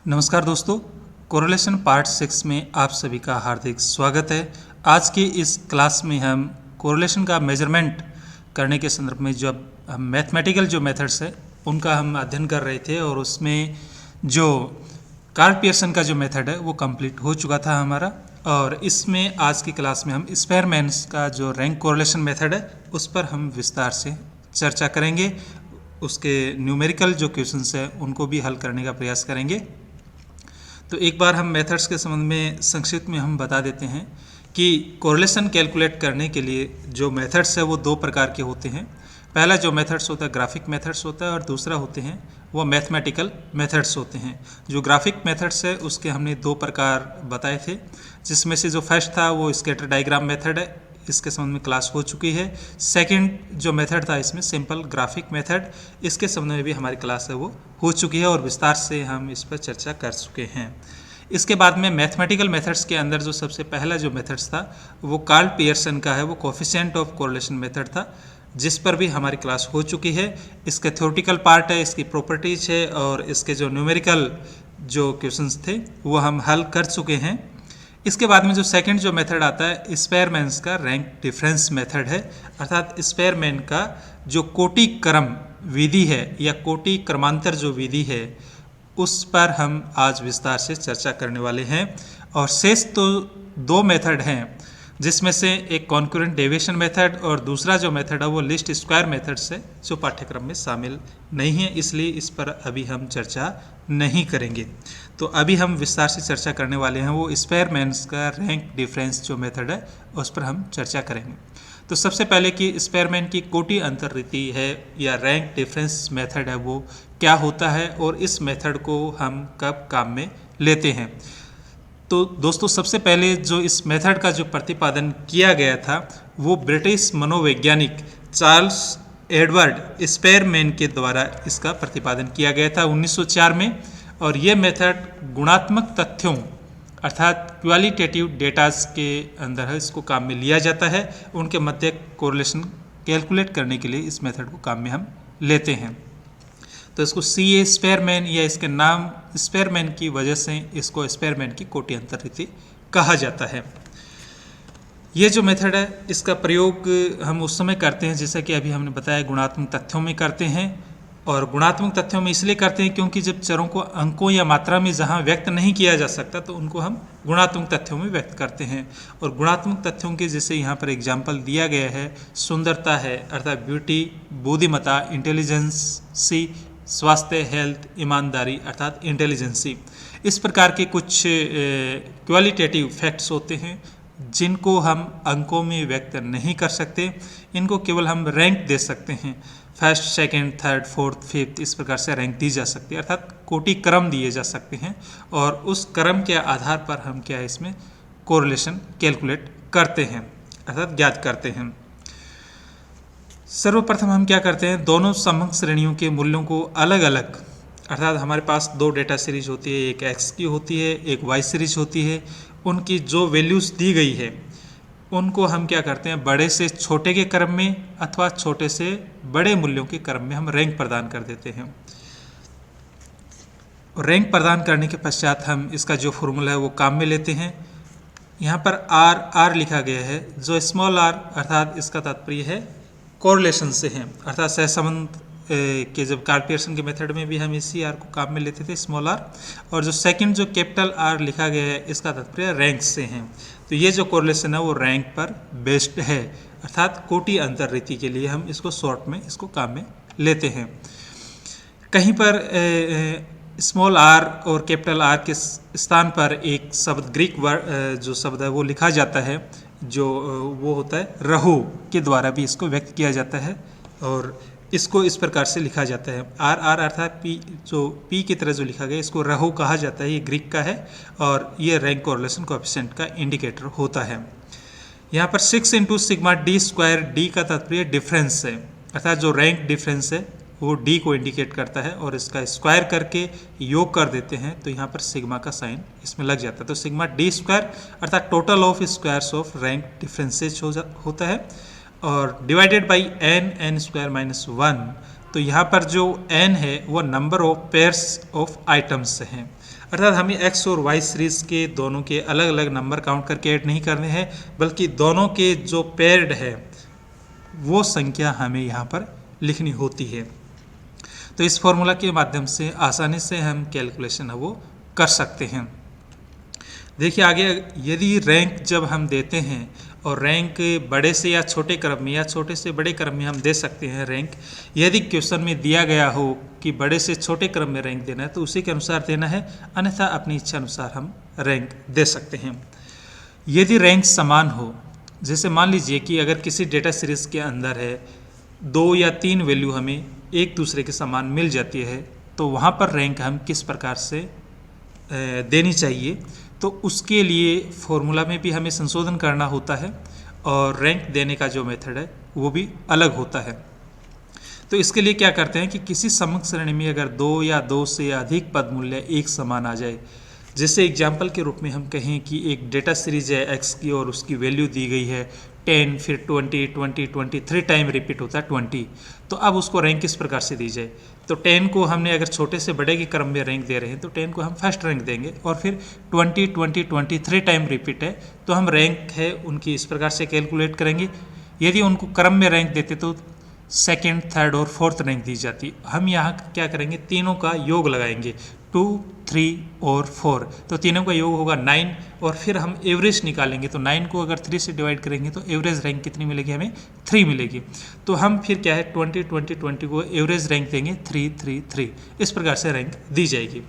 नमस्कार दोस्तों, correlation part 6 में आप सभी का हार्दिक स्वागत है। आज की इस क्लास में हम कोरिलेशन का मेजरमेंट करने के संदर्भ में जब हम मैथमेटिकल जो मेथड्स है उनका हम अध्ययन कर रहे थे और उसमें जो कार्ल पियर्सन का जो मेथड है वो कंप्लीट हो चुका था हमारा। और इसमें आज की क्लास में हम स्पेयरमैन्स का जो रैंक कोरिलेशन मेथड है उस पर हम विस्तार से चर्चा करेंगे। उसके न्यूमेरिकल जो क्वेश्चंस है उनको भी हल करने का प्रयास करेंगे। तो एक बार हम मेथड्स के संबंध में संक्षिप्त में हम बता देते हैं कि कोरिलेशन कैलकुलेट करने के लिए जो मेथड्स है वो दो प्रकार के होते हैं। पहला जो मेथड्स होता है ग्राफिक मेथड्स होता है और दूसरा होते हैं वो मैथमेटिकल मेथड्स होते हैं। जो ग्राफिक मेथड्स है उसके हमने दो प्रकार बताए थे, जिसमें से जो फर्स्ट था वो स्कैटर डायग्राम मेथड है, इसके संबंध में क्लास हो चुकी है। सेकंड जो मेथड था इसमें सिंपल ग्राफिक मेथड, इसके संबंध में भी हमारी क्लास है वो हो चुकी है और विस्तार से हम इस पर चर्चा कर चुके हैं। इसके बाद में मैथमेटिकल मेथड्स के अंदर जो सबसे पहला जो मेथड्स था वो कार्ल पियर्सन का है, वो कोफिशिएंट ऑफ कोरिलेशन मेथड था, जिस पर भी हमारी क्लास हो चुकी है। इसका थ्योरेटिकल पार्ट है, इसकी प्रॉपर्टीज है और इसके जो न्यूमेरिकल जो क्वेश्चंस थे वो हम हल कर चुके हैं। इसके बाद में जो सेकंड जो मेथड आता है स्पेयरमैन्स का रैंक डिफरेंस मेथड है, अर्थात स्पेयरमैन का जो कोटि क्रम विधि है या कोटि क्रमांतर जो विधि है उस पर हम आज विस्तार से चर्चा करने वाले हैं। और शेष तो दो मेथड हैं, जिसमें से एक कॉन्करेंट डेविएशन मेथड और दूसरा जो मेथड है वो लीस्ट स्क्वायर मेथड से जो पाठ्यक्रम में शामिल नहीं है, इसलिए इस पर अभी हम चर्चा नहीं करेंगे। तो अभी हम विस्तार से चर्चा करने वाले हैं वो स्पेयरमैन्स का रैंक डिफरेंस जो मेथड है उस पर हम चर्चा करेंगे। तो सबसे पहले कि स्पेयरमैन की कोटि अंतर रीति है या रैंक डिफरेंस मेथड है वो क्या होता है और इस मेथड को हम कब काम में लेते हैं। तो दोस्तों सबसे पहले जो इस मेथड का जो प्रतिपादन किया गया था वो ब्रिटिश मनोवैज्ञानिक चार्ल्स एडवर्ड स्पेयरमैन के द्वारा इसका प्रतिपादन किया गया था 1904 में। और ये मेथड गुणात्मक तथ्यों अर्थात क्वालिटेटिव डेटास के अंदर है, इसको काम में लिया जाता है। उनके मध्य कोरिलेशन कैलकुलेट करने के लिए इस मेथड को काम में हम लेते हैं। तो इसको सी.ए. स्पेयरमैन या इसके नाम स्पेयरमैन की वजह से इसको स्पेयरमैन की कोटि अंतर रीति कहा जाता है। ये जो मेथड है इसका प्रयोग हम उस समय करते हैं जैसा कि अभी हमने बताया गुणात्मक तथ्यों में करते हैं। और गुणात्मक तथ्यों में इसलिए करते हैं क्योंकि जब चरों को अंकों या मात्रा में जहाँ व्यक्त नहीं किया जा सकता तो उनको हम गुणात्मक तथ्यों में व्यक्त करते हैं। और गुणात्मक तथ्यों के जैसे यहाँ पर एग्जाम्पल दिया गया है, सुंदरता है अर्थात ब्यूटी, बुद्धिमत्ता इंटेलिजेंसी, स्वास्थ्य हेल्थ, ईमानदारी अर्थात इंटेलिजेंसी, इस प्रकार के कुछ क्वालिटेटिव फैक्ट्स होते हैं जिनको हम अंकों में व्यक्त नहीं कर सकते। इनको केवल हम रैंक दे सकते हैं, first, second, third, fourth, fifth, इस प्रकार से रैंक दी जा सकती है, अर्थात कोटि क्रम दिए जा सकते हैं। और उस क्रम के आधार पर हम क्या है इसमें कोरिलेशन कैलकुलेट करते हैं अर्थात ज्ञात करते हैं। सर्वप्रथम हम क्या करते हैं, दोनों समग्र श्रेणियों के मूल्यों को अलग अलग अर्थात हमारे पास दो डेटा सीरीज होती है, एक एक्स की होती है एक वाई सीरीज होती है। उनकी जो वैल्यूज़ दी गई है उनको हम क्या करते हैं बड़े से छोटे के क्रम में अथवा छोटे से बड़े मूल्यों के क्रम में हम रैंक प्रदान कर देते हैं। रैंक प्रदान करने के पश्चात हम इसका जो फॉर्मूला है वो काम में लेते हैं। यहाँ पर आर लिखा गया है, जो स्मॉल आर अर्थात इसका तात्पर्य है कोरिलेशन से है, अर्थात सहसंबंध के जब कार्ल पियर्सन के मेथड में भी हम इसी आर को काम में लेते थे स्मॉल आर। और जो सेकंड जो कैपिटल आर लिखा गया है इसका तात्पर्य रैंक से है। तो ये जो कोरिलेशन है वो रैंक पर बेस्ड है, अर्थात कोटि अंतर रीति के लिए हम इसको शॉर्ट में इसको काम में लेते हैं। कहीं पर स्मॉल आर और कैपिटल आर के स्थान पर एक शब्द ग्रीक वर्ड जो शब्द है वो लिखा जाता है, जो वो होता है रहु के द्वारा भी इसको व्यक्त किया जाता है। और इसको इस प्रकार से लिखा जाता है आर अर्थात पी, जो पी की तरह जो लिखा गया इसको रहु कहा जाता है, ये ग्रीक का है और ये रैंक कोरिलेशन कोएफिशिएंट का इंडिकेटर होता है। यहाँ पर 6 into sigma D square, D का तात्पर्य डिफरेंस है, अर्थात जो रैंक डिफरेंस है वो डी को इंडिकेट करता है और इसका स्क्वायर करके योग कर देते हैं तो यहाँ पर सिग्मा का साइन इसमें लग जाता है। तो सिग्मा डी स्क्वायर अर्थात total of squares of rank differences होता है और divided by N square minus 1, तो यहाँ पर जो n है वो number of pairs of items से हैं, अर्थात हमें x और y सीरीज के दोनों के अलग अलग नंबर काउंट करके ऐड नहीं करने हैं, बल्कि दोनों के जो पेयर्ड है वो संख्या हमें यहाँ पर लिखनी होती है। तो इस फॉर्मूला के माध्यम से आसानी से हम कैलकुलेशन है वो कर सकते हैं। देखिए आगे, यदि रैंक जब हम देते हैं और रैंक बड़े से या छोटे क्रम में या छोटे से बड़े क्रम में हम दे सकते हैं रैंक, यदि क्वेश्चन में दिया गया हो कि बड़े से छोटे क्रम में रैंक देना है तो उसी के अनुसार देना है, अन्यथा अपनी इच्छा अनुसार हम रैंक दे सकते हैं। यदि रैंक समान हो, जैसे मान लीजिए कि अगर किसी डेटा सीरीज के अंदर है 2 या 3 वैल्यू हमें एक दूसरे के समान मिल जाती है, तो वहाँ पर रैंक हम किस प्रकार से देनी चाहिए, तो उसके लिए फॉर्मूला में भी हमें संशोधन करना होता है और रैंक देने का जो मेथड है वो भी अलग होता है। तो इसके लिए क्या करते हैं कि किसी समग्र श्रेणी में अगर 2 या 2 से अधिक पद मूल्य एक समान आ जाए, जैसे एग्जाम्पल के रूप में हम कहें कि एक डेटा सीरीज है x की और उसकी वैल्यू दी गई है 10, फिर 20, 20, 20, 3 टाइम रिपीट होता है 20, तो अब उसको रैंक किस प्रकार से दी जाए। तो 10 को हमने अगर छोटे से बड़े के क्रम में रैंक दे रहे हैं तो 10 को हम फर्स्ट रैंक देंगे, और फिर 20, 20, 20 3 टाइम रिपीट है तो हम रैंक है उनकी इस प्रकार से कैलकुलेट करेंगे। यदि उनको क्रम में रैंक देते तो सेकेंड, थर्ड और फोर्थ रैंक दी जाती। हम यहाँ क्या करेंगे, तीनों का योग लगाएंगे, 2, 3 और 4, तो तीनों का योग होगा 9, और फिर हम एवरेज निकालेंगे। तो 9 को अगर 3 से डिवाइड करेंगे तो एवरेज रैंक कितनी मिलेगी, हमें 3 मिलेगी। तो हम फिर क्या है 20, 20, 20 को एवरेज रैंक देंगे 3, 3, 3, इस प्रकार से रैंक दी जाएगी।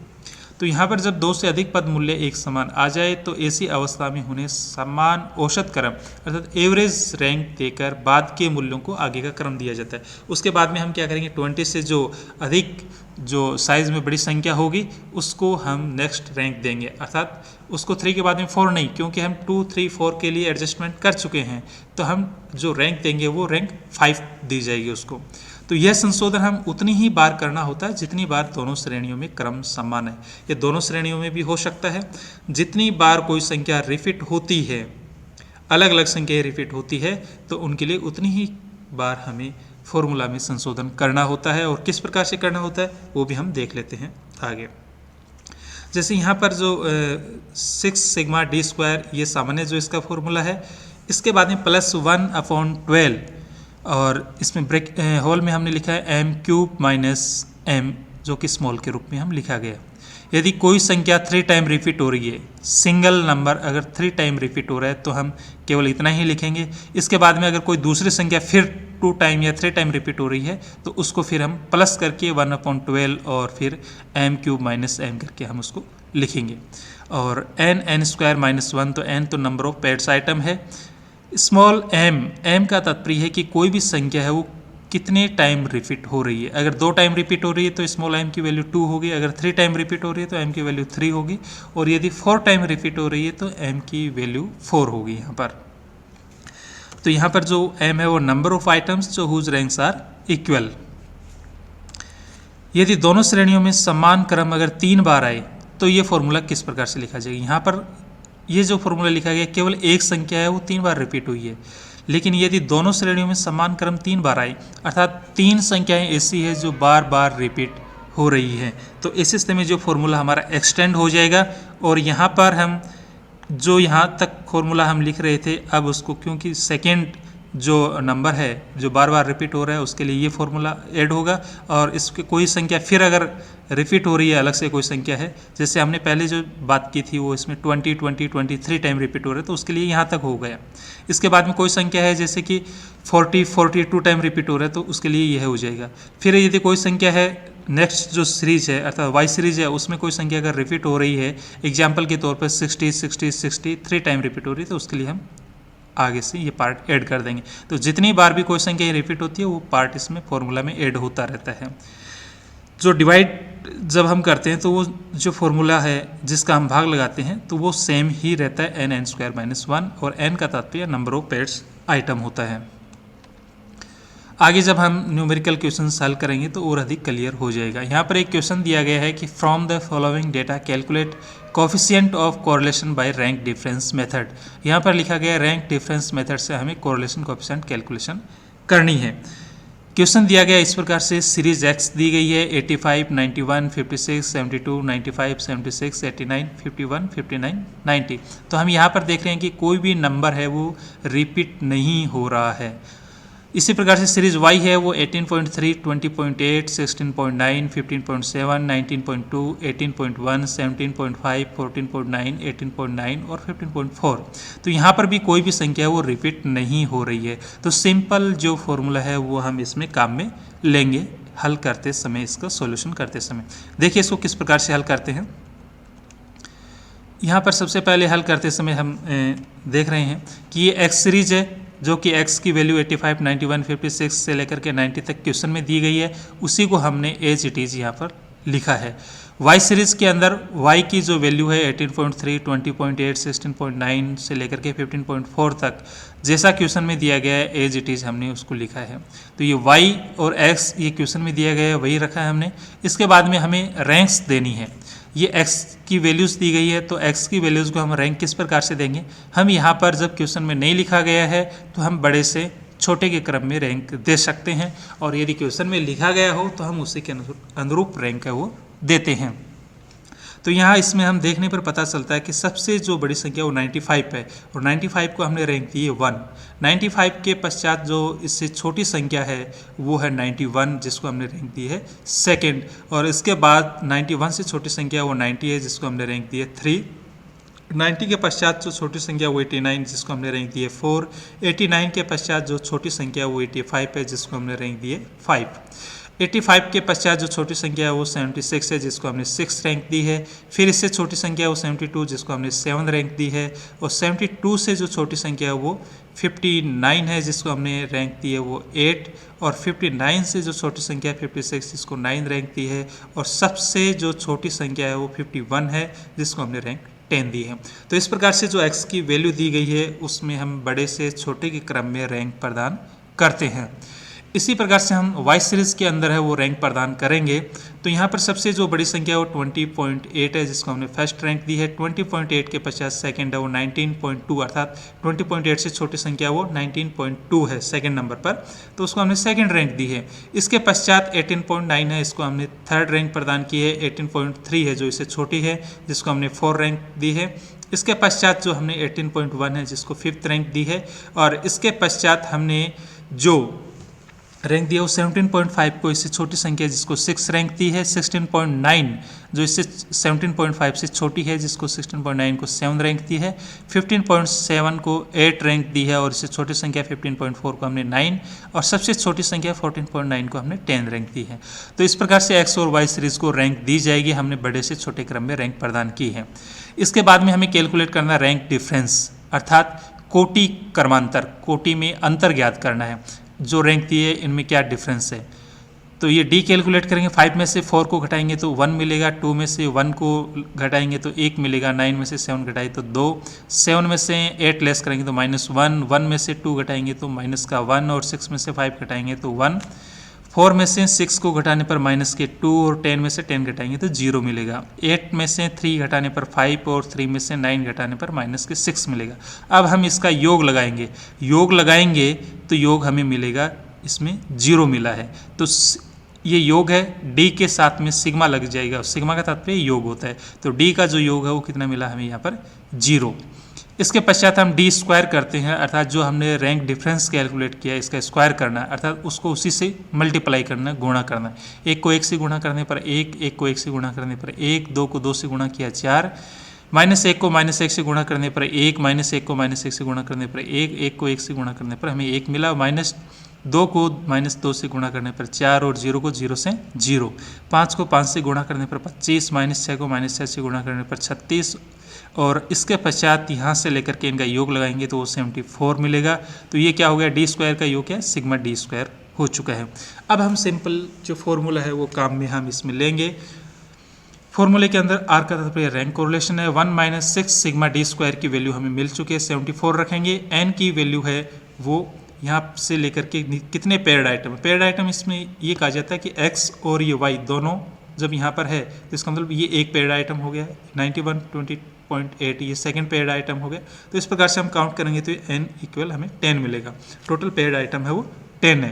तो यहाँ पर जब 2 से अधिक पद मूल्य एक समान आ जाए तो ऐसी अवस्था में उन्हें समान औसत क्रम अर्थात एवरेज रैंक देकर बाद के मूल्यों को आगे का क्रम दिया जाता है। उसके बाद में हम क्या करेंगे, 20 से जो अधिक जो साइज़ में बड़ी संख्या होगी उसको हम नेक्स्ट रैंक देंगे, अर्थात उसको 3 के बाद में 4 नहीं, क्योंकि हम 2, 3, 4 के लिए एडजस्टमेंट कर चुके हैं, तो हम जो रैंक देंगे वो रैंक 5 दी जाएगी उसको। तो यह संशोधन हम उतनी ही बार करना होता है जितनी बार दोनों श्रेणियों में क्रम समान है। ये दोनों श्रेणियों में भी हो सकता है। जितनी बार कोई संख्या रिपीट होती है, अलग अलग संख्या रिपीट होती है, तो उनके लिए उतनी ही बार हमें फॉर्मूला में संशोधन करना होता है, और किस प्रकार से करना होता है वो भी हम देख लेते हैं आगे। जैसे यहाँ पर जो 6 सिग्मा d² ये सामान्य जो इसका फॉर्मूला है, इसके बाद में +1/12 और इसमें ब्रेक होल में हमने लिखा है m³ - m, जो कि स्मॉल के रूप में हम लिखा गया। यदि कोई संख्या 3 टाइम रिपीट हो रही है, सिंगल नंबर अगर 3 टाइम रिपीट हो रहा है तो हम केवल इतना ही लिखेंगे। इसके बाद में अगर कोई दूसरी संख्या फिर 2 टाइम या 3 टाइम रिपीट हो रही है तो उसको फिर हम प्लस करके 1/12 और फिर m³ - m करके हम उसको लिखेंगे। और n² - 1, तो n तो नंबर ऑफ पेयर्स आइटम है। स्मॉल m का तात्पर्य है कि कोई भी संख्या है वो कितने टाइम रिपीट हो रही है। अगर 2 टाइम रिपीट हो रही है तो स्मॉल m की वैल्यू 2 होगी, अगर 3 टाइम रिपीट हो रही है तो m की वैल्यू 3 होगी, और यदि 4 टाइम रिपीट हो रही है तो m की वैल्यू 4 होगी यहाँ पर। तो यहाँ पर जो m है वो नंबर ऑफ आइटम्स जो हुज रैंक्स आर इक्वल। यदि दोनों श्रेणियों में समान क्रम अगर 3 बार आए तो ये फॉर्मूला किस प्रकार से लिखा जाएगा। यहाँ पर ये जो फॉर्मूला लिखा गया केवल एक संख्या है वो 3 बार रिपीट हुई है, लेकिन यदि दोनों श्रेणियों में समान क्रम 3 बार आए, अर्थात 3 संख्याएं ऐसी है जो बार बार रिपीट हो रही है, तो ऐसे स्थिति में जो फॉर्मूला हमारा एक्सटेंड हो जाएगा। और यहाँ पर हम जो यहाँ तक फॉर्मूला हम लिख रहे थे, अब उसको क्योंकि सेकेंड जो नंबर है जो बार बार रिपीट हो रहा है उसके लिए ये फॉर्मूला ऐड होगा, और इसकी कोई संख्या फिर अगर रिपीट हो रही है अलग से कोई संख्या है, जैसे हमने पहले जो बात की थी वो इसमें 20, 20, 23 टाइम रिपीट हो रहा है तो उसके लिए यहाँ तक हो गया। इसके बाद में कोई संख्या है जैसे कि 40, 42 टाइम रिपीट हो रहा है तो उसके लिए यह हो जाएगा। फिर यदि कोई संख्या है नेक्स्ट जो सीरीज है अर्थात वाई सीरीज है उसमें कोई संख्या अगर रिपीट हो रही है, एग्जाम्पल के तौर पर 60, 60, 63 टाइम रिपीट हो रही है तो उसके लिए हम आगे से ये पार्ट ऐड कर देंगे। तो जितनी बार भी कोई संख्या रिपीट होती है वो पार्ट इसमें फॉर्मूला में ऐड होता रहता है। जो डिवाइड जब हम करते हैं तो वो जो फॉर्मूला है जिसका हम भाग लगाते हैं तो वो सेम ही रहता है, n² - 1, और n का तात्पर्य नंबर ऑफ पेयर्स आइटम होता है। आगे जब हम न्यूमेरिकल क्वेश्चन सॉल्व करेंगे तो और अधिक क्लियर हो जाएगा। यहाँ पर एक क्वेश्चन दिया गया है कि from the following data calculate coefficient of correlation by rank difference method. यहाँ पर लिखा गया रैंक डिफरेंस मेथड से हमें कोरिलेशन कोफिशिएंट कैलकुलेशन करनी है। क्वेश्चन दिया गया इस प्रकार से, सीरीज एक्स दी गई है 85, 91, 56, 72, 95, 76, 89, 51, 59, 90। तो हम यहाँ पर देख रहे हैं कि कोई भी नंबर है वो रिपीट नहीं हो रहा है। इसी प्रकार से सीरीज वाई है वो 18.3, 20.8, 16.9, 15.7, 19.2, 18.1, 17.5, 14.9, 18.9 और 15.4। तो यहाँ पर भी कोई भी संख्या है वो रिपीट नहीं हो रही है। तो सिंपल जो फॉर्मूला है वो हम इसमें काम में लेंगे हल करते समय, इसका सॉल्यूशन करते समय। देखिए इसको किस प्रकार से हल करते हैं। यहाँ पर सबसे पहले हल करते समय हम देख रहे हैं कि ये एक्स सीरीज है जो कि x की वैल्यू 85, 91, 56 से लेकर के 90 तक क्वेश्चन में दी गई है, उसी को हमने एज इट इज़ यहाँ पर लिखा है। y सीरीज़ के अंदर y की जो वैल्यू है 18.3, 20.8, 16.9 से लेकर के 15.4 तक जैसा क्वेश्चन में दिया गया है एज इट इज़ हमने उसको लिखा है। तो ये y और x ये क्वेश्चन में दिया गया है वही रखा है हमने। इसके बाद में हमें रैंक्स देनी है। ये x की वैल्यूज़ दी गई है तो x की वैल्यूज़ को हम रैंक किस प्रकार से देंगे। हम यहाँ पर जब क्वेश्चन में नहीं लिखा गया है तो हम बड़े से छोटे के क्रम में रैंक दे सकते हैं, और यदि क्वेश्चन में लिखा गया हो तो हम उसी के अनुरूप रैंक है वो देते हैं। तो यहाँ इसमें हम देखने पर पता चलता है कि सबसे जो बड़ी संख्या वो 95 है, और 95 को हमने रैंक दी है 1। 95 के पश्चात जो इससे छोटी संख्या है वो है 91, जिसको हमने रैंक दी है सेकंड, और इसके बाद 91 से छोटी संख्या वो 90 है, जिसको हमने रैंक दी है 3। 90 के पश्चात जो छोटी संख्या वो 89, जिसको हमने रैंक दी है 4। 89 के पश्चात जो छोटी संख्या वो 85 है, जिसको हमने रैंक दी है 5। 85 के पश्चात जो छोटी संख्या है वो 76 है, जिसको हमने 6 रैंक दी है। फिर इससे छोटी संख्या वो 72, जिसको हमने 7 रैंक दी है, और 72 से जो छोटी संख्या है वो 59 है, जिसको हमने रैंक दी है वो 8, और 59 से जो छोटी संख्या है 56, जिसको 9 रैंक दी है, और सबसे जो छोटी संख्या है वो 51 है, जिसको हमने रैंक 10 दी है। तो इस प्रकार से जो x की वैल्यू दी गई है उसमें हम बड़े से छोटे के क्रम में रैंक प्रदान करते हैं। इसी प्रकार से हम y सीरीज़ के अंदर है वो रैंक प्रदान करेंगे। तो यहाँ पर सबसे जो बड़ी संख्या है वो 20.8 है, जिसको हमने फर्स्ट रैंक दी है। 20.8 के पश्चात सेकंड है वो 19.2, अर्थात 20.8 से छोटी संख्या वो 19.2 है सेकंड नंबर पर, तो उसको हमने सेकंड रैंक दी है। इसके पश्चात 18.9 है, इसको हमने थर्ड रैंक प्रदान की है। 18.3 है जो इससे छोटी है, जिसको हमने 4 रैंक दी है। इसके पश्चात जो हमने 18.1 है, जिसको फिफ्थ रैंक दी है, और इसके पश्चात हमने जो रैंक दिया वो 17.5 को इससे छोटी संख्या जिसको 6 रैंक दी है। 16.9 जो इससे 17.5 से छोटी है, जिसको 16.9 को 7 रैंक दी है। 15.7 को 8 रैंक दी है, और इससे छोटी संख्या 15.4 को हमने 9, और सबसे छोटी संख्या 14.9 को हमने 10 रैंक दी है। तो इस प्रकार से एक्स और वाई सीरीज़ को रैंक दी जाएगी। हमने बड़े से छोटे क्रम में रैंक प्रदान की है। इसके बाद में हमें कैलकुलेट करना रैंक डिफरेंस, अर्थात कोटि क्रमांतर, कोटि में अंतर ज्ञात करना है। जो रैंक दी है इनमें क्या डिफरेंस है, तो ये डी कैलकुलेट करेंगे। 5 में से 4 को घटाएंगे तो 1 मिलेगा, 2 में से 1 को घटाएंगे तो 1 मिलेगा, 9 में से 7 घटाए तो 2, 7 में से 8 लेस करेंगे तो -1, 1 में से 2 घटाएंगे तो माइनस का 1, और 6 में से 5 घटाएंगे तो 1, 4 में से 6 को घटाने पर माइनस के 2, और 10 में से 10 घटाएंगे तो 0 मिलेगा। 8 में से 3 घटाने पर 5, और 3 में से 9 घटाने पर माइनस के 6 मिलेगा। अब हम इसका योग लगाएंगे, तो योग हमें मिलेगा, इसमें 0 मिला है, तो ये योग है। डी के साथ में सिग्मा लग जाएगा, सिग्मा का तात्पर्य योग होता है, तो डी का जो योग है वो कितना मिला हमें यहाँ पर 0। इसके पश्चात हम डी स्क्वायर करते हैं, अर्थात जो हमने रैंक डिफरेंस कैलकुलेट किया है इसका स्क्वायर करना है, अर्थात उसको उसी से मल्टीप्लाई करना, गुणा करना है। 1 को 1 से गुणा करने पर 1, 1 को 1 से गुणा करने पर 1, 2 को 2 से गुणा किया 4, -1 को -1 से गुणा करने पर 1, -1 को -1 से गुणा करने पर 1, 1 को 1 से गुणा करने पर हमें 1 मिला, -2 को -2 से गुणा करने पर 4, और 0 को 0 से 0, 5 को 5 से गुणा करने पर 25, -6 को -6 से गुणा करने पर 36, और इसके पश्चात यहाँ से लेकर के इनका योग लगाएंगे तो वो 74 मिलेगा। तो ये क्या हो गया, डी स्क्वायर का योग क्या, सिग्मा डी स्क्वायर हो चुका है। अब हम सिंपल जो फॉर्मूला है वो काम में हम इसमें लेंगे। फॉर्मूले के अंदर आर का तात्पर्य रैंक कोरिलेशन है। 1 - 6 सिग्मा डी स्क्वायर की वैल्यू हमें मिल चुकी है, 74 रखेंगे। एन की वैल्यू है वो यहाँ से लेकर के कितने पेयर्ड आइटम है। पेयर्ड आइटम इसमें ये कहा जाता है कि एक्स और ये वाई दोनों जब यहाँ पर है तो इसका मतलब ये एक पेयर्ड आइटम हो गया, 91, 20.8 ये सेकंड पेयर्ड आइटम हो गया। तो इस प्रकार से हम काउंट करेंगे तो n इक्वल हमें 10 मिलेगा। टोटल पेयर्ड आइटम है वो 10 है।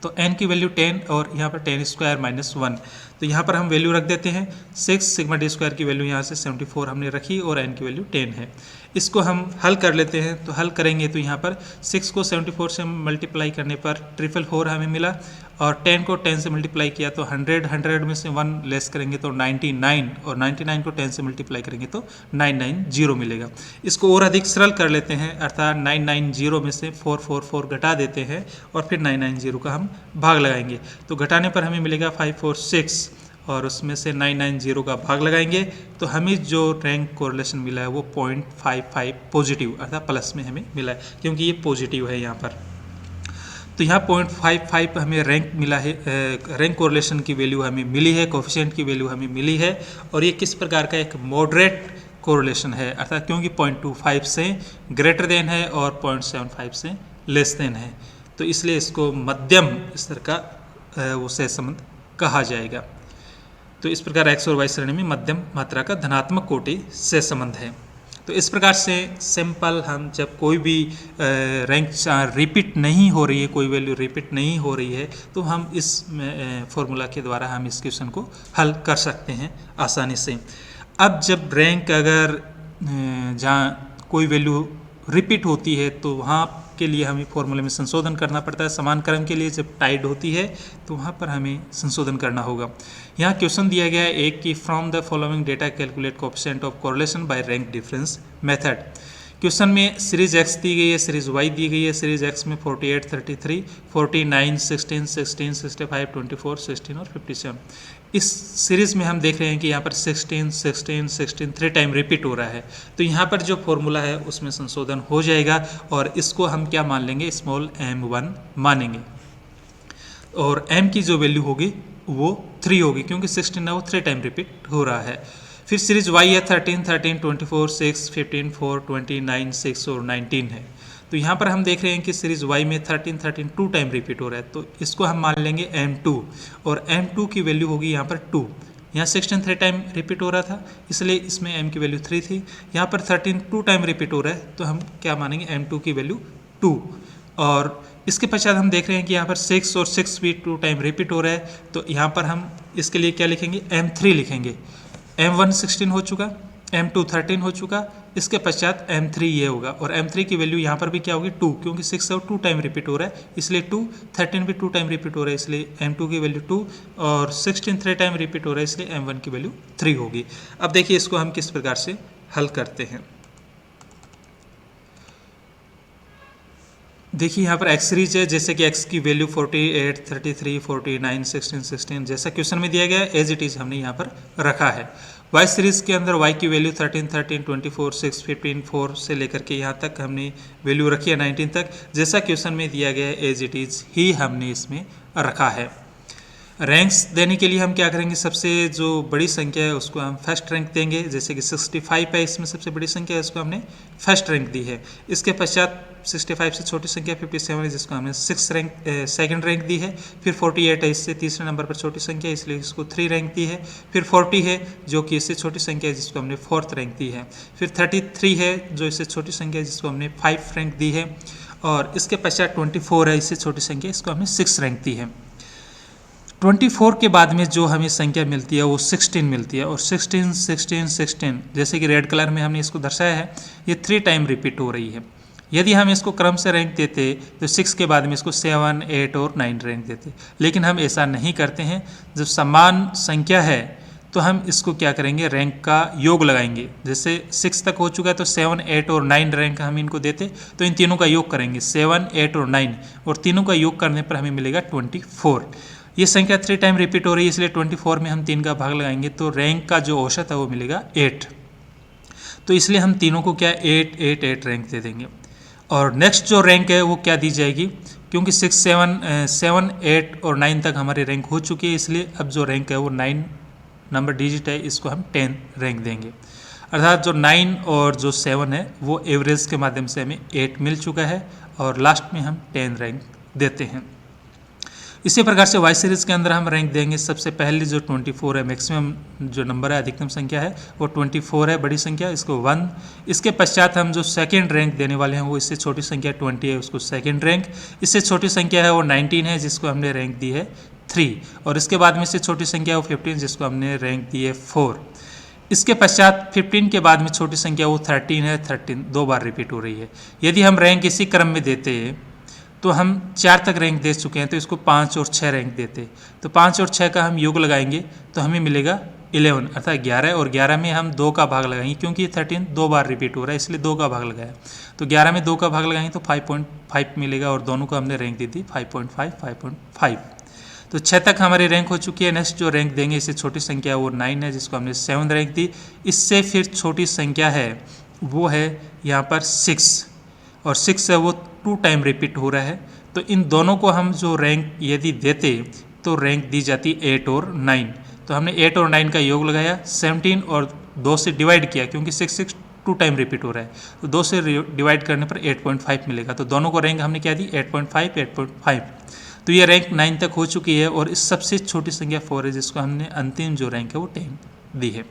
तो n की वैल्यू 10 और यहाँ पर 10 स्क्वायर माइनस 1, तो यहाँ पर हम वैल्यू रख देते हैं 6 सिग्मा d स्क्वायर की वैल्यू यहाँ से 74 हमने रखी और n की वैल्यू 10 है। इसको हम हल कर लेते हैं, तो हल करेंगे तो यहाँ पर 6 को 74 से मल्टीप्लाई करने पर 444 हमें मिला और 10 को 10 से मल्टीप्लाई किया तो 100 में से 1 लेस करेंगे तो 99 और 99 को 10 से मल्टीप्लाई करेंगे तो 990 मिलेगा। इसको और अधिक सरल कर लेते हैं, अर्थात 990 में से 444 घटा देते हैं और फिर 990 का हम भाग लगाएंगे, तो घटाने पर हमें मिलेगा 546 और उसमें से 990 का भाग लगाएंगे तो हमें जो रैंक कोरिलेशन मिला है वो 0.55 पॉजिटिव अर्थात प्लस में हमें मिला है, क्योंकि ये पॉजिटिव है यहाँ पर। तो यहाँ 0.55 हमें रैंक मिला है, रैंक कोरिलेशन की वैल्यू हमें मिली है, कोफिशिएंट की वैल्यू हमें मिली है और ये किस प्रकार का एक मॉडरेट कोरिलेशन है, अर्थात क्योंकि 0.25 से ग्रेटर देन है और 0.75 से लेस देन है, तो इसलिए इसको मध्यम स्तर का वो सहसंबंध कहा जाएगा। तो इस प्रकार x और y श्रेणी में मध्यम मात्रा का धनात्मक कोटि सहसंबंध है। तो इस प्रकार से सिंपल हम जब कोई भी रैंक रिपीट नहीं हो रही है, कोई वैल्यू रिपीट नहीं हो रही है, तो हम इस फॉर्मूला के द्वारा हम इस क्वेश्चन को हल कर सकते हैं आसानी से। अब जब रैंक अगर जहाँ कोई वैल्यू रिपीट होती है तो वहाँ के लिए हमें फॉर्मूले में संशोधन करना पड़ता है। समान क्रम के लिए जब टाइड होती है तो वहाँ पर हमें संशोधन करना होगा। यहाँ क्वेश्चन दिया गया है एक कि from the following data calculate coefficient of correlation by rank difference method. Question में सीरीज x दी गई है, सीरीज y दी गई है। सीरीज x में 48, 33, 49, 16, 16, 65, 24, 16 और 57। इस सीरीज में हम देख रहे हैं कि यहाँ पर 16, 16, 16 3 टाइम रिपीट हो रहा है, तो यहाँ पर जो फॉर्मूला है उसमें संशोधन हो जाएगा और इसको हम क्या मान लेंगे, स्मॉल m1 मानेंगे और m की जो वैल्यू होगी वो 3 होगी, क्योंकि 16 है वो 3 टाइम रिपीट हो रहा है। फिर सीरीज y है 13, 13, 24, 6, 15, 4, 29, 6 और 19 है। तो यहाँ पर हम देख रहे हैं कि सीरीज y में 13, 13 2 टाइम रिपीट हो रहा है, तो इसको हम मान लेंगे m2 और m2 की वैल्यू होगी यहाँ पर 2। यहाँ 16 3 टाइम रिपीट हो रहा था इसलिए इसमें m की वैल्यू 3 थी। यहाँ पर 13 2 टाइम रिपीट हो रहा है तो हम क्या मानेंगे, m2 की वैल्यू 2। और इसके पश्चात हम देख रहे हैं कि यहाँ पर 6 और 6 भी 2 टाइम रिपीट हो रहा है, तो यहाँ पर हम इसके लिए क्या लिखेंगे, m3 लिखेंगे। m1 16 हो चुका, m2 13 हो चुका, इसके पश्चात m3 ये होगा और m3 की वैल्यू यहाँ पर भी क्या होगी 2, क्योंकि 6 और 2 टाइम रिपीट हो रहा है इसलिए 2, 13 भी 2 टाइम रिपीट हो रहा है इसलिए m2 की वैल्यू 2 और 16 3 टाइम रिपीट हो रहा है इसलिए m1 की वैल्यू 3 होगी। अब देखिए इसको हम किस प्रकार से हल करते हैं। देखिए यहाँ पर x सीरीज है, जैसे कि x की वैल्यू 48, 33, 49, 16, 16 जैसा क्वेश्चन में दिया गया है एज इट इज़ हमने यहाँ पर रखा है। y सीरीज़ के अंदर y की वैल्यू 13, 13, 24, 6, 15, 4 से लेकर के यहाँ तक हमने वैल्यू रखी है 19 तक, जैसा क्वेश्चन में दिया गया है एज इट इज़ ही हमने इसमें रखा है। रैंक्स देने के लिए हम क्या करेंगे, सबसे जो बड़ी संख्या है उसको हम फर्स्ट रैंक देंगे, जैसे कि 65 है इसमें सबसे बड़ी संख्या है, इसको हमने फर्स्ट रैंक दी है। इसके पश्चात 65 से छोटी संख्या 57 है जिसको हमने सेकंड रैंक दी है। फिर 48 है, इससे तीसरे नंबर पर छोटी संख्या इसलिए इसको 3 रैंक दी है। फिर 40 है जो कि इससे छोटी संख्या है जिसको हमने 4th रैंक दी है। फिर 33 है जो इससे छोटी संख्या है जिसको हमने 5 रैंक दी है। और इसके पश्चात 24 है, इससे छोटी संख्या इसको हमने 6 रैंक दी है। 24 के बाद में जो हमें संख्या मिलती है वो 16 मिलती है और 16, 16, 16 जैसे कि रेड कलर में हमने इसको दर्शाया है, ये 3 टाइम रिपीट हो रही है। यदि हम इसको क्रम से रैंक देते तो 6 के बाद में इसको 7, 8 और 9 रैंक देते, लेकिन हम ऐसा नहीं करते हैं। जब समान संख्या है तो हम इसको क्या करेंगे, रैंक का योग लगाएंगे। जैसे 6 तक हो चुका है तो 7, 8 और 9 रैंक हम इनको देते, तो इन तीनों का योग करेंगे 7, 8 और 9 और तीनों का योग करने पर हमें मिलेगा 24। ये संख्या 3 टाइम रिपीट हो रही है इसलिए 24 में हम 3 का भाग लगाएंगे तो रैंक का जो औसत है वो मिलेगा 8। तो इसलिए हम तीनों को क्या 8, 8, 8 रैंक दे देंगे। और नेक्स्ट जो रैंक है वो क्या दी जाएगी, क्योंकि 6, 7, 8 और 9 तक हमारी रैंक हो चुकी है इसलिए अब जो रैंक है वो 9 नंबर डिजिट है, इसको हम 10 रैंक देंगे। अर्थात जो 9 और जो 7 है वो एवरेज के माध्यम से हमें 8 मिल चुका है और लास्ट में हम 10 रैंक देते हैं। इसी प्रकार से वाई सीरीज़ के अंदर हम रैंक देंगे। सबसे पहले जो 24 है, मैक्सिमम जो नंबर है, अधिकतम संख्या है वो 24 है, बड़ी संख्या, इसको 1। इसके पश्चात हम जो सेकेंड रैंक देने वाले हैं वो इससे छोटी संख्या 20 है, उसको सेकेंड रैंक। इससे छोटी संख्या है वो 19 है, जिसको हमने रैंक दी है 3। और इसके बाद में इससे छोटी संख्या वो 15, जिसको हमने रैंक दी है 4। इसके पश्चात 15 के बाद में छोटी संख्या वो 13 है, 13 दो बार रिपीट हो रही है। यदि हम रैंक इसी क्रम में देते तो हम 4 तक रैंक दे चुके हैं, तो इसको 5 और 6 रैंक देते। तो 5 और 6 का हम योग लगाएंगे तो हमें मिलेगा 11, अर्थात 11। और 11 में हम 2 का भाग लगाएंगे, क्योंकि 13 दो बार रिपीट हो रहा है, इसलिए 2 का भाग लगाया। तो 11 में 2 का भाग लगाएंगे तो 5.5 मिलेगा, और दोनों को हमने रैंक दी थी 5.5, 5.5। तो 6 तक हमारी रैंक हो चुकी है। नेक्स्ट जो रैंक देंगे इससे छोटी संख्या वो 9 है, जिसको हमने 7 रैंक दी। इससे फिर छोटी संख्या है वो है यहाँ पर 6, और 6 है वो 2 टाइम रिपीट हो रहा है। तो इन दोनों को हम जो रैंक यदि देते तो रैंक दी जाती 8 और 9। तो हमने 8 और 9 का योग लगाया, 17 और 2 से डिवाइड किया, क्योंकि 6 2 टाइम रिपीट हो रहा है, तो 2 से डिवाइड करने पर 8.5 मिलेगा। तो दोनों को रैंक हमने क्या दी, 8.5, 8.5। तो ये रैंक 9 तक हो चुकी है, और इस सबसे छोटी संख्या 4 है, जिसको हमने अंतिम जो रैंक है वो 10 दी है।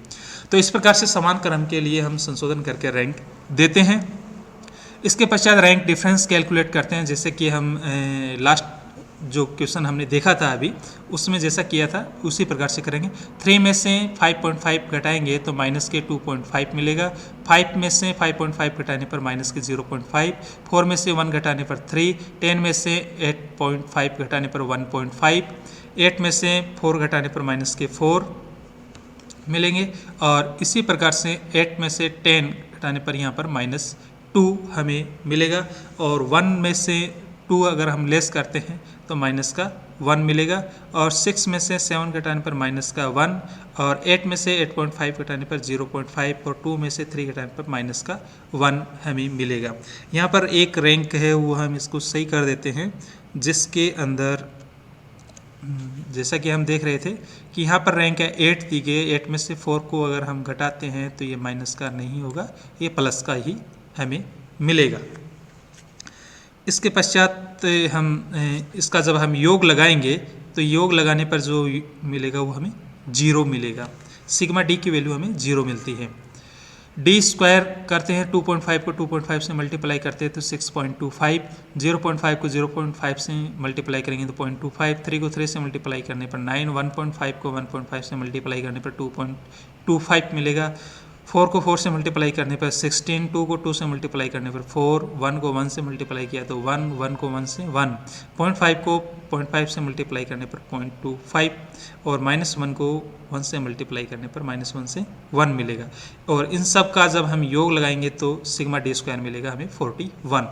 तो इस प्रकार से समान क्रम के लिए हम संशोधन करके रैंक देते हैं। इसके पश्चात रैंक डिफरेंस कैलकुलेट करते हैं, जैसे कि हम लास्ट जो क्वेश्चन हमने देखा था अभी, उसमें जैसा किया था उसी प्रकार से करेंगे। 3 में से 5.5 घटाएंगे तो माइनस के 2.5 मिलेगा। 5 में से 5.5 घटाने पर माइनस के 0.5। 4 में से 1 घटाने पर 3। 10 में से 8.5 घटाने पर 1.5। 8 में से 4 घटाने पर माइनस के 4 मिलेंगे। और इसी प्रकार से 8 में से 10 घटाने पर यहाँ पर माइनस 2 हमें मिलेगा। और 1 में से 2 अगर हम लेस करते हैं तो माइनस का 1 मिलेगा। और 6 में से 7 घटाने पर माइनस का 1। और 8 में से 8.5 घटाने पर 0.5। और 2 में से 3 घटाने पर माइनस का 1 हमें मिलेगा। यहाँ पर एक रैंक है वो हम इसको सही कर देते हैं, जिसके अंदर जैसा कि हम देख रहे थे कि यहाँ पर रैंक है 8 दी गई। 8 में से 4 को अगर हम घटाते हैं तो ये माइनस का नहीं होगा, ये प्लस का ही हमें मिलेगा। इसके पश्चात हम इसका जब हम योग लगाएंगे तो योग लगाने पर जो मिलेगा वो हमें 0 मिलेगा। सिग्मा डी की वैल्यू हमें 0 मिलती है। डी स्क्वायर करते हैं, 2.5 को 2.5 से मल्टीप्लाई करते हैं तो 6.25। 0.5 को 0.5 से मल्टीप्लाई करेंगे तो 0.25। 3 को 3 से मल्टीप्लाई करने पर 9। 1.5 को 1.5 से मल्टीप्लाई करने पर 2.25 मिलेगा। 4 को 4 से मल्टीप्लाई करने पर 16। 2 को 2 से मल्टीप्लाई करने पर 4। 1 को 1 से मल्टीप्लाई किया तो 1। 1 को 1 से 1। 0.5 को 0.5 से मल्टीप्लाई करने पर 0.25। और -1 को 1 से मल्टीप्लाई करने पर -1 से 1 मिलेगा। और इन सब का जब हम योग लगाएंगे तो सिग्मा डी स्क्वायर मिलेगा हमें 41।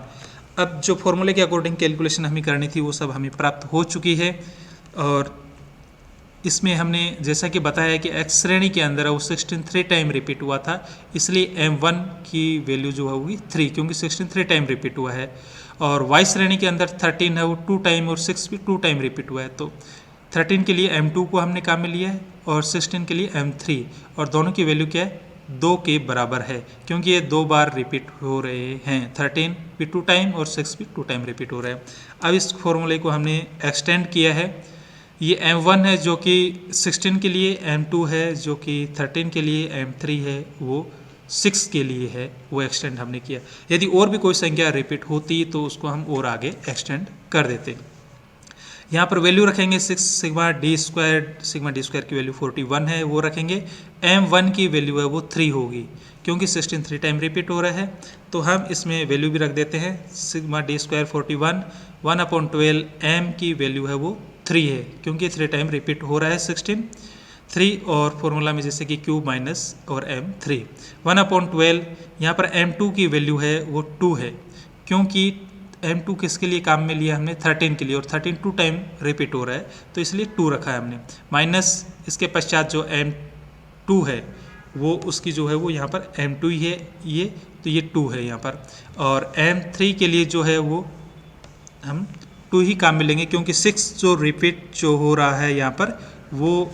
अब जो फॉर्मूले के अकॉर्डिंग कैलकुलेशन हमें करनी थी वो सब हमें प्राप्त हो चुकी है। और इसमें हमने जैसा कि बताया कि एक्स श्रेणी के अंदर वो 16 3 टाइम रिपीट हुआ था, इसलिए m1 की वैल्यू जो होगी 3, क्योंकि 16 3 टाइम रिपीट हुआ है। और वाई श्रेणी के अंदर 13 है वो 2 टाइम, और 6 भी 2 टाइम रिपीट हुआ है। तो 13 के लिए m2 को हमने काम में लिया है, और 16 के लिए m3। और दोनों की वैल्यू क्या है, 2 के बराबर है, क्योंकि ये 2 बार रिपीट हो रहे हैं। 13 भी 2 टाइम और 6 भी 2 टाइम रिपीट हो रहा है। अब इस फॉर्मूले को हमने एक्सटेंड किया है। ये m1 है जो कि 16 के लिए, m2 है जो कि 13 के लिए, m3 है वो 6 के लिए है, वो एक्सटेंड हमने किया। यदि और भी कोई संख्या रिपीट होती तो उसको हम और आगे एक्सटेंड कर देते। यहाँ पर वैल्यू रखेंगे 6 सिग्मा डी स्क्वायर की वैल्यू 41 है, वो रखेंगे। m1 की वैल्यू है वो 3 होगी, क्योंकि 16 3 टाइम रिपीट हो रहा है, तो हम इसमें वैल्यू भी रख देते हैं। सिग्मा डी स्क्वायर 41 1/12 m की वैल्यू है वो 3 है, क्योंकि 3 टाइम रिपीट हो रहा है 16 3। और फॉर्मूला में जैसे कि क्यूब माइनस और m3 1/12। यहाँ पर m2 की वैल्यू है वो 2 है, क्योंकि m2 किसके लिए काम में लिया हमने, 13 के लिए, और 13 2 टाइम रिपीट हो रहा है तो इसलिए 2 रखा है हमने। माइनस इसके पश्चात जो m2 है वो उसकी जो है वो यहाँ पर m2 ही है, ये तो ये 2 है यहाँ पर। और m3 के लिए जो है वो हम 2 ही काम में लेंगे, क्योंकि 6 जो रिपीट जो हो रहा है यहाँ पर वो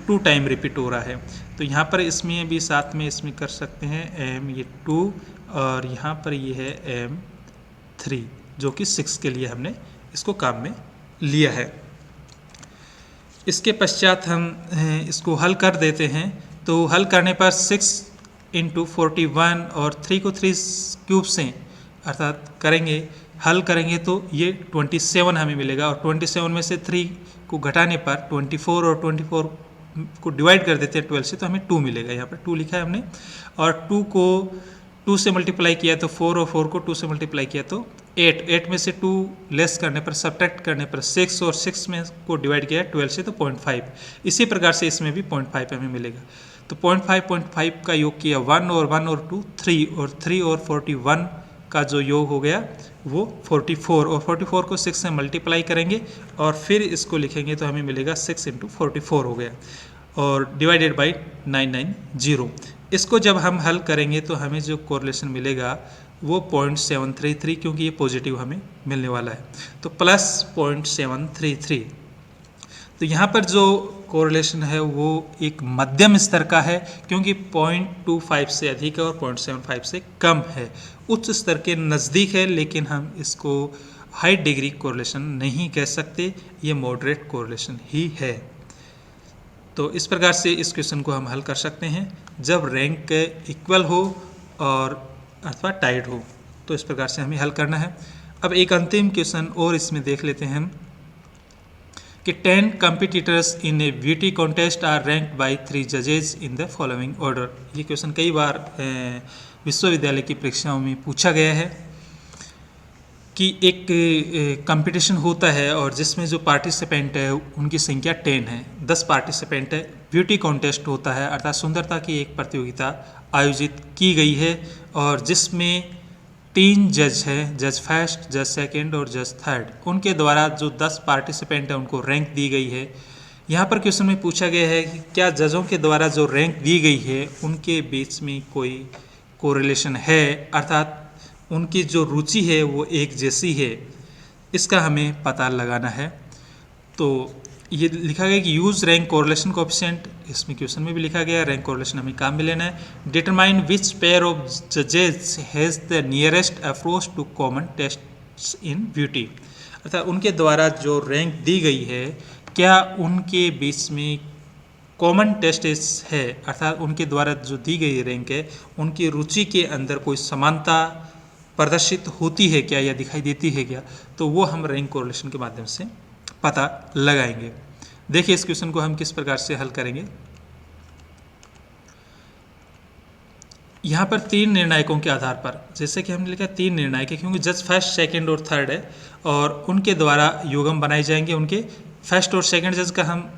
2 टाइम रिपीट हो रहा है। तो यहाँ पर इसमें भी साथ में इसमें कर सकते हैं m ये 2, और यहाँ पर ये है m3 जो कि 6 के लिए हमने इसको काम में लिया है। इसके पश्चात हम इसको हल कर देते हैं। तो हल करने पर 6 × 41 और 3 को 3 क्यूब से अर्थात करेंगे, हल करेंगे तो ये 27 हमें मिलेगा। और 27 में से 3 को घटाने पर 24 और 24 को डिवाइड कर देते हैं 12 से, तो हमें 2 मिलेगा। यहाँ पर 2 लिखा है हमने। और 2 को 2 से मल्टीप्लाई किया तो 4, और 4 को 2 से मल्टीप्लाई किया तो 8। 8 में से 2 लेस करने पर, सब्ट्रैक्ट करने पर 6, और 6 में को डिवाइड किया 12 से तो 0.5। इसी प्रकार से इसमें भी 0.5 हमें मिलेगा। तो 0.5 का योग किया 1 और 1 और 2 3, और 3 और 41 का जो योग हो गया वो 44, और 44 को 6 से मल्टीप्लाई करेंगे और फिर इसको लिखेंगे तो हमें मिलेगा 6 × 44 हो गया, और डिवाइडेड बाई 990। इसको जब हम हल करेंगे तो हमें जो कोरिलेशन मिलेगा वो 0.733, क्योंकि ये पॉजिटिव हमें मिलने वाला है, तो प्लस 0.733। तो यहाँ पर जो कोरिलेशन है वो एक मध्यम स्तर का है, क्योंकि 0.25 से अधिक है और 0.75 से कम है, उच्च स्तर के नज़दीक है, लेकिन हम इसको हाई डिग्री कोरिलेशन नहीं कह सकते, ये मॉडरेट कोरिलेशन ही है। तो इस प्रकार से इस क्वेश्चन को हम हल कर सकते हैं जब रैंक इक्वल हो और अथवा टाइड हो, तो इस प्रकार से हमें हल करना है। अब एक अंतिम क्वेश्चन और इसमें देख लेते हैं हम कि 10 competitors in a beauty contest are ranked by 3 जजेज इन द फॉलोइंग ऑर्डर। ये क्वेश्चन कई बार विश्वविद्यालय की परीक्षाओं में पूछा गया है कि एक कंपटीशन होता है और जिसमें जो पार्टिसिपेंट है उनकी संख्या 10 है, 10 पार्टिसिपेंट है। ब्यूटी कॉन्टेस्ट होता है, अर्थात सुंदरता की एक प्रतियोगिता आयोजित की गई है, और जिसमें 3 जज हैं, जज फर्स्ट, जज सेकंड और जज थर्ड। उनके द्वारा जो 10 पार्टिसिपेंट हैं उनको रैंक दी गई है। यहाँ पर क्वेश्चन में पूछा गया है कि क्या जजों के द्वारा जो रैंक दी गई है उनके बीच में कोई कोरिलेशन है, अर्थात उनकी जो रुचि है वो एक जैसी है, इसका हमें पता लगाना है। तो ये लिखा गया कि यूज रैंक कोरिलेशन कोएफिशिएंट, इसमें क्वेश्चन में भी लिखा गया रैंक कोरिलेशन हमें काम में लेना है। डिटरमाइन विच पेयर ऑफ जजेस has the nearest approach to common taste in beauty, अर्थात उनके द्वारा जो रैंक दी गई है क्या उनके बीच में कॉमन टेस्ट है, अर्थात उनके द्वारा जो दी गई रैंक है उनकी रुचि के अंदर कोई समानता प्रदर्शित होती है क्या या दिखाई देती है क्या, तो वो हम रैंक कोरिलेशन के माध्यम से पता लगाएंगे। देखिए इस क्वेश्चन को हम किस प्रकार से हल करेंगे। यहाँ पर 3 निर्णायकों के आधार पर, जैसे कि हमने लिखा 3 निर्णायक है, क्योंकि जज फर्स्ट, सेकंड और थर्ड है, और उनके द्वारा युग्म बनाए जाएंगे। उनके फर्स्ट और सेकंड जज का हम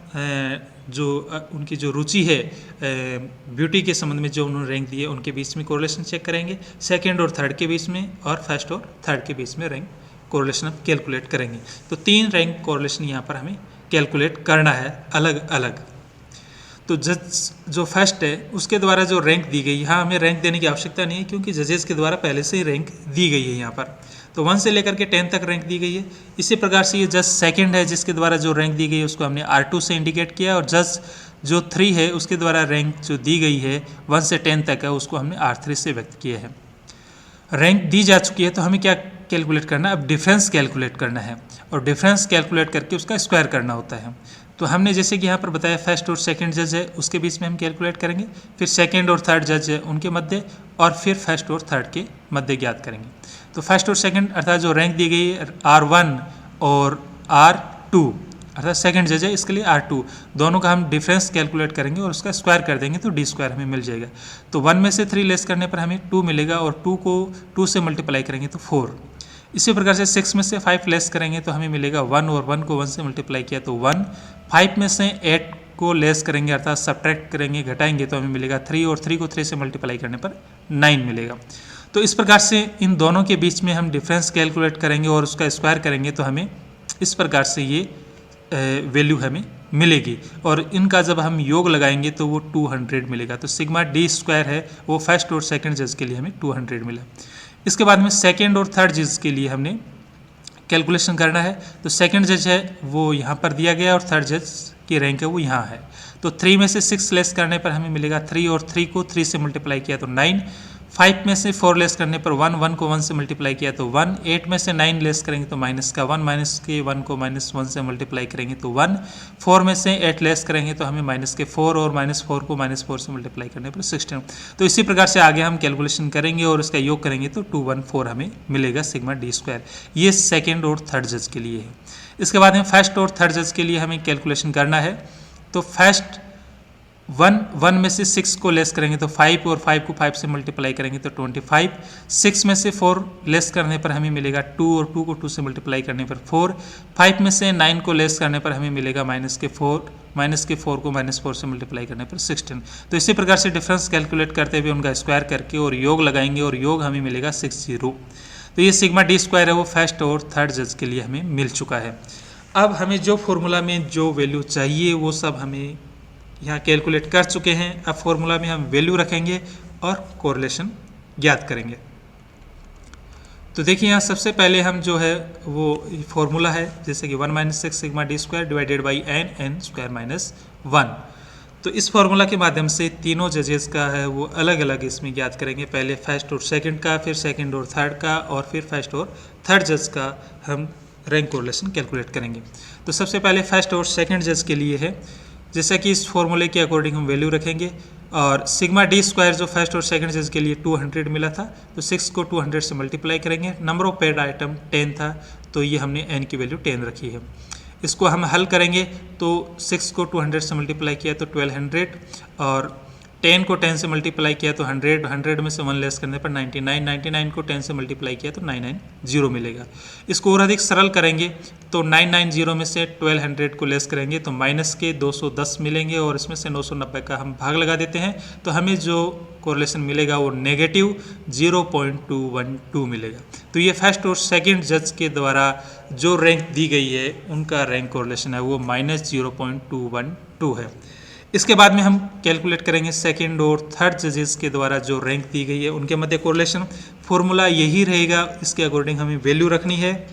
जो उनकी जो रुचि है ब्यूटी के संबंध में जो उन्होंने रैंक दी है उनके बीच में कोरिलेशन चेक करेंगे, सेकंड और थर्ड के बीच में, और फर्स्ट और थर्ड के बीच में रैंक कोरिलेशन हम कैलकुलेट करेंगे। तो 3 रैंक कोरिलेशन यहाँ पर हमें कैलकुलेट करना है अलग अलग। तो जज जो फर्स्ट है उसके द्वारा जो रैंक दी गई, यहाँ हमें रैंक देने की आवश्यकता नहीं है क्योंकि जजेस के द्वारा पहले से ही रैंक दी गई है यहाँ पर। तो 1 से लेकर के 10 तक रैंक दी गई है। इसी प्रकार से ये जज सेकंड है जिसके द्वारा जो रैंक दी गई है उसको हमने R2 से इंडिकेट किया, और जज जो 3 है उसके द्वारा रैंक जो दी गई है 1 से 10 तक है उसको हमने R3 से व्यक्त किया है। रैंक दी जा चुकी है तो हमें क्या कैलकुलेट करना है, अब डिफरेंस कैलकुलेट करना है, और डिफरेंस कैलकुलेट करके उसका स्क्वायर करना होता है। तो हमने जैसे कि यहाँ पर बताया फर्स्ट और सेकंड जज है उसके बीच में हम कैलकुलेट करेंगे, फिर सेकंड और थर्ड जज है उनके मध्य, और फिर फर्स्ट और थर्ड के मध्य ज्ञात करेंगे। तो फर्स्ट और सेकंड अर्थात जो रैंक दी गई है R1 और R2 अर्थात सेकंड जज है इसके लिए R2, दोनों का हम डिफरेंस कैलकुलेट करेंगे और उसका स्क्वायर कर देंगे तो D² हमें मिल जाएगा। तो 1 में से 3 लेस करने पर हमें 2 मिलेगा, और 2 को 2 से मल्टीप्लाई करेंगे तो 4। इसी प्रकार से 6 में से 5 लेस करेंगे तो हमें मिलेगा 1, और 1 को 1 से मल्टीप्लाई किया तो 1। 5 में से 8 को लेस करेंगे अर्थात सब्ट्रैक्ट करेंगे, घटाएंगे तो हमें मिलेगा 3, और 3 को 3 से मल्टीप्लाई करने पर 9 मिलेगा। तो इस प्रकार से इन दोनों के बीच में हम डिफरेंस कैलकुलेट करेंगे और उसका स्क्वायर करेंगे तो हमें इस प्रकार से ये वैल्यू हमें मिलेगी, और इनका जब हम योग लगाएंगे तो वो 200 मिलेगा। तो सिग्मा D² है वो फर्स्ट और सेकंड जज के लिए हमें 200 मिला। इसके बाद में सेकंड और थर्ड जज के लिए हमने कैलकुलेशन करना है। तो सेकंड जज है वो यहाँ पर दिया गया और थर्ड जज की रैंक है वो यहाँ है। तो 3 में से 6 लेस करने पर हमें मिलेगा 3, और 3 को 3 से मल्टीप्लाई किया तो 9। 5 में से 4 लेस करने पर 1, 1 को 1 से मल्टीप्लाई किया तो 1, 8 में से 9 लेस करेंगे तो माइनस का 1, माइनस के 1 को -1 से मल्टीप्लाई करेंगे तो 1, 4 में से 8 लेस करेंगे तो हमें माइनस के 4 और -4 को -4 से मल्टीप्लाई करने पर 16। तो इसी प्रकार से आगे हम कैलकुलेशन करेंगे और इसका योग करेंगे तो 214 हमें मिलेगा सिग्मा डी स्क्वायर। ये सेकेंड और थर्ड जज के लिए है। इसके बाद में फर्स्ट और थर्ड जज के लिए हमें कैलकुलेशन करना है। तो फर्स्ट 1 में से 6 को लेस करेंगे तो 5 और 5 को 5 से मल्टीप्लाई करेंगे तो 25। 6 में से 4 लेस करने पर हमें मिलेगा 2 और 2 को 2 से मल्टीप्लाई करने पर 4। 5 में से 9 को लेस करने पर हमें मिलेगा माइनस के 4 को -4 से मल्टीप्लाई करने पर 16। तो इसी प्रकार से डिफरेंस कैलकुलेट करते हुए उनका स्क्वायर करके और योग लगाएंगे और योग हमें मिलेगा 60। तो ये सिग्मा डी स्क्वायर है वो फर्स्ट और थर्ड जज के लिए हमें मिल चुका है। अब हमें जो फॉर्मूला में जो वैल्यू चाहिए वो सब हमें यहाँ कैलकुलेट कर चुके हैं। अब फॉर्मूला में हम वैल्यू रखेंगे और कोरिलेशन ज्ञात करेंगे। तो देखिए यहाँ सबसे पहले हम जो है वो फॉर्मूला है जैसे कि 1 - 6 sigma D square divided by n square -1। तो इस फॉर्मूला के माध्यम से तीनों जजेस का है वो अलग अलग इसमें ज्ञात करेंगे। पहले फर्स्ट और सेकंड का, फिर सेकंड और थर्ड का, और फिर फर्स्ट और थर्ड जज का हम रैंक कोरिलेशन कैलकुलेट करेंगे। तो सबसे पहले फर्स्ट और सेकंड जज के लिए है, जैसा कि इस फॉर्मूले के अकॉर्डिंग हम वैल्यू रखेंगे। और सिग्मा डी स्क्वायर जो फर्स्ट और सेकंड जज के लिए 200 मिला था, तो 6 को 200 से मल्टीप्लाई करेंगे। नंबर ऑफ पेड आइटम 10 था, तो ये हमने n की वैल्यू 10 रखी है। इसको हम हल करेंगे तो 6 को 200 से मल्टीप्लाई किया तो 1200, और 10 को 10 से मल्टीप्लाई किया तो 100, 100 में से 1 लेस करने पर 99, 99 को 10 से मल्टीप्लाई किया तो 990 मिलेगा। इसको और अधिक सरल करेंगे तो 990 में से 1200 को लेस करेंगे तो माइनस के 210 मिलेंगे, और इसमें से 990 का हम भाग लगा देते हैं तो हमें जो कोरिलेशन मिलेगा वो नेगेटिव 0.212 मिलेगा। तो ये फर्स्ट और सेकंड जज के द्वारा जो रैंक दी गई है उनका रैंक कोरिलेशन है वो -0.212 है। इसके बाद में हम कैलकुलेट करेंगे सेकंड और थर्ड जजेस के द्वारा जो रैंक दी गई है उनके मध्य कोरिलेशन। फॉर्मूला यही रहेगा, इसके अकॉर्डिंग हमें वैल्यू रखनी है।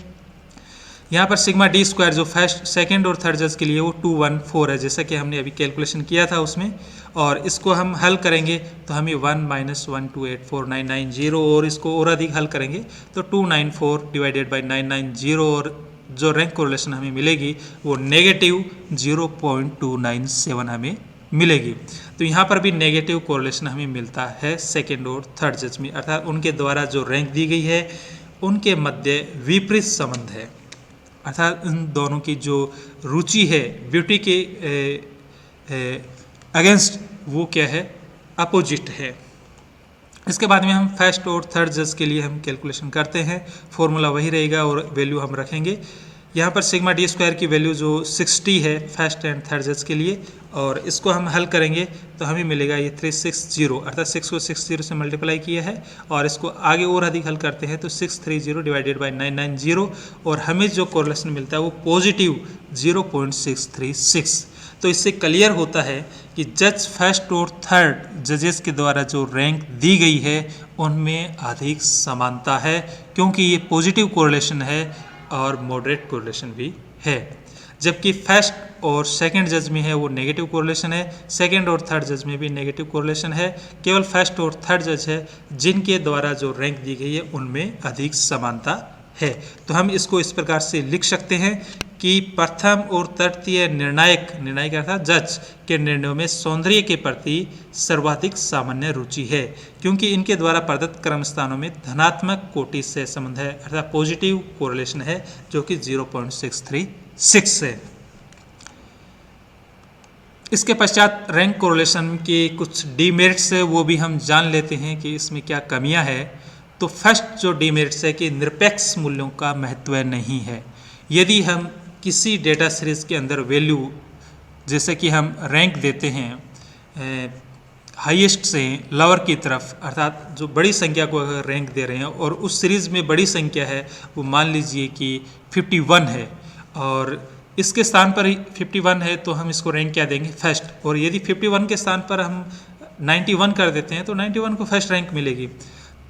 यहाँ पर सिग्मा डी स्क्वायर जो फर्स्ट सेकंड और थर्ड जज के लिए वो 214 है, जैसा कि हमने अभी कैलकुलेशन किया था उसमें। और इसको हम हल करेंगे तो हमें 1 - 1284990, और इसको और अधिक हल करेंगे तो 294 डिवाइडेड बाई 990, और जो रैंक कोरिलेशन हमें मिलेगी वो नेगेटिव 0.297 हमें मिलेगी। तो यहाँ पर भी नेगेटिव कोरिलेशन हमें मिलता है सेकेंड और थर्ड जज में, अर्थात उनके द्वारा जो रैंक दी गई है उनके मध्य विपरीत संबंध है, अर्थात इन दोनों की जो रुचि है ब्यूटी के अगेंस्ट वो क्या है, अपोजिट है। इसके बाद में हम फर्स्ट और थर्ड जज के लिए हम कैलकुलेशन करते हैं। फॉर्मूला वही रहेगा और वैल्यू हम रखेंगे। यहाँ पर सिग्मा डी स्क्वायर की वैल्यू जो 60 है फर्स्ट एंड थर्ड जज के लिए, और इसको हम हल करेंगे तो हमें मिलेगा ये 360, अर्थात 6 को 60 से मल्टीप्लाई किया है, और इसको आगे और अधिक हल करते हैं तो 630 डिवाइडेड बाई 990, और हमें जो कोरिलेशन मिलता है वो पॉजिटिव 0.636। तो इससे क्लियर होता है कि जज फर्स्ट और थर्ड जजेस के द्वारा जो रैंक दी गई है उनमें अधिक समानता है, क्योंकि ये पॉजिटिव कोरिलेशन है और मॉडरेट कोरिलेशन भी है। जबकि फर्स्ट और सेकंड जज में है वो नेगेटिव कोरिलेशन है, सेकंड और थर्ड जज में भी नेगेटिव कोरिलेशन है। केवल फर्स्ट और थर्ड जज है जिनके द्वारा जो रैंक दी गई है उनमें अधिक समानता है। तो हम इसको इस प्रकार से लिख सकते हैं कि प्रथम और तृतीय निर्णायक अर्थात जज के निर्णयों में सौंदर्य के प्रति सर्वाधिक सामान्य रुचि है, क्योंकि इनके द्वारा प्रदत्त क्रम स्थानों में धनात्मक कोटि से संबंध है, अर्थात पॉजिटिव कोरिलेशन है जो कि 0.636 है। इसके पश्चात रैंक कोरिलेशन के कुछ डीमेरिट्स है वो भी हम जान लेते हैं कि इसमें क्या कमियां है। तो फर्स्ट जो डीमेरिट्स है कि निरपेक्ष मूल्यों का महत्व नहीं है। यदि हम किसी डेटा सीरीज के अंदर वैल्यू जैसे कि हम रैंक देते हैं हाईएस्ट से लोअर की तरफ, अर्थात जो बड़ी संख्या को अगर रैंक दे रहे हैं और उस सीरीज़ में बड़ी संख्या है वो मान लीजिए कि 51 है, और इसके स्थान पर 51 है तो हम इसको रैंक क्या देंगे, फर्स्ट। और यदि 51 के स्थान पर हम 91 कर देते हैं तो 91 को फर्स्ट रैंक मिलेगी।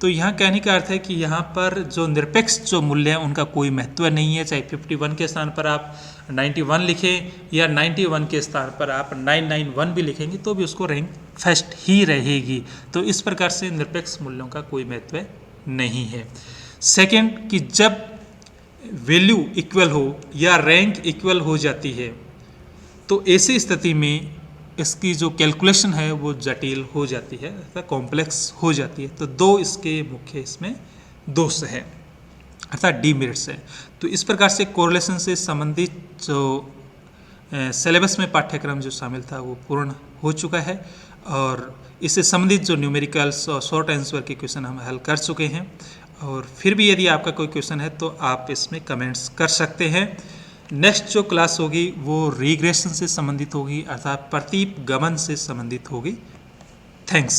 तो यहाँ कहने का अर्थ है कि यहाँ पर जो निरपेक्ष जो मूल्य हैं उनका कोई महत्व नहीं है, चाहे 51 के स्थान पर आप 91 लिखें या 91 के स्थान पर आप 991 भी लिखेंगे तो भी उसको रैंक फर्स्ट ही रहेगी। तो इस प्रकार से निरपेक्ष मूल्यों का कोई महत्व नहीं है। सेकंड कि जब वैल्यू इक्वल हो या रैंक इक्वल हो जाती है तो ऐसी स्थिति में इसकी जो कैलकुलेशन है वो जटिल हो जाती है, अर्थात कॉम्प्लेक्स हो जाती है। तो दो इसके मुख्य इसमें दोष हैं, अर्थात डीमेरिट्स है। तो इस प्रकार से कोरिलेशन से संबंधित जो सिलेबस में पाठ्यक्रम जो शामिल था वो पूर्ण हो चुका है और इससे संबंधित जो न्यूमेरिकल्स और शॉर्ट आंसर के क्वेश्चन हम हल कर चुके हैं। और फिर भी यदि आपका कोई क्वेश्चन है तो आप इसमें कमेंट्स कर सकते हैं। नेक्स्ट जो क्लास होगी वो रिग्रेशन से संबंधित होगी, अर्थात प्रतिगमन से संबंधित होगी। थैंक्स।